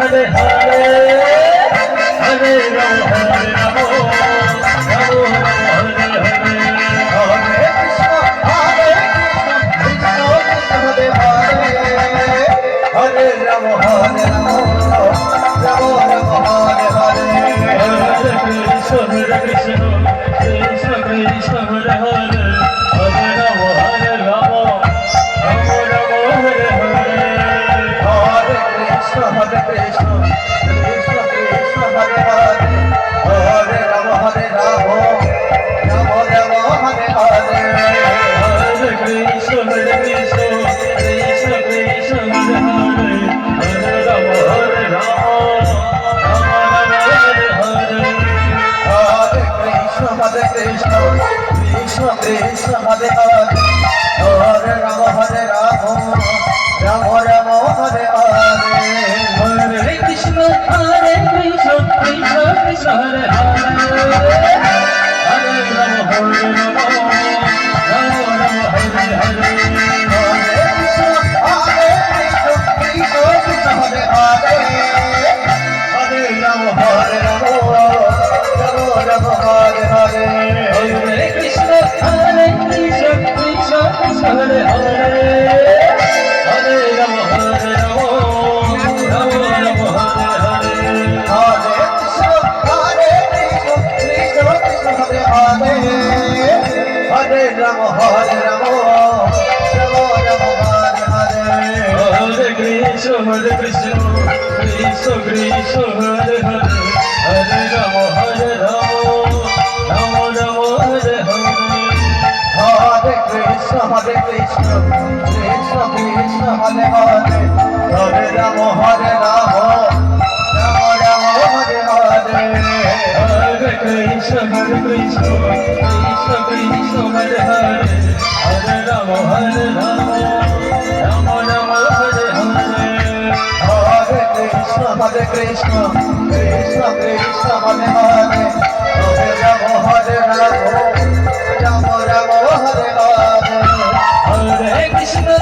Hare Hare Hare Rama Hare Rama Rama Rama Hare Hare Hare Rama Hare Rama Rama Rama Hare Hare Hare Krishna Hare Krishna Krishna Krishna Hare Hare Hare Rama Hare Rama Rama Rama Hare Hare Hare Krishna Hare Krishna Krishna Krishna Hare Hare Hare Rama Hare Rama Rama Rama Hare Hare Hare Krishna Hare Krishna Krishna Krishna Hare Hare Hare Rama Hare Rama Rama Rama Hare Hare Hare Krishna Hare Krishna Krishna Krishna Hare Hare Hare Rama Hare Rama Rama Rama Hare Hare Hare Krishna Hare Krishna Krishna Krishna Hare Hare Hare Rama Hare Rama Rama Rama Hare Hare Hare Krishna Hare Krishna Krishna Krishna Hare Hare Hare Rama Hare Rama Rama Rama Hare Hare Hare Krishna Hare Krishna Krishna Krishna Hare Hare Hare Rama Hare Rama Rama Rama Hare Hare Hare Krishna Hare Krishna Krishna Krishna Hare Hare Hare Rama Hare Rama Rama Rama Hare Hare Hare Krishna Hare Krishna Krishna Krishna Hare Hare Hare Rama Hare Rama Rama Rama Hare Hare Hare Krishna Hare Krishna Krishna Krishna Hare Hare Hare Rama Hare Rama Rama Rama Hare Hare Hare Krishna Hare Krishna Krishna Krishna Hare Hare Hare Rama Hare Rama Rama Rama Hare Hare Hare Krishna Hare Krishna Krishna Krishna Hare Hare Hare Rama Hare Rama Rama Rama Hare Hare Hare Krishna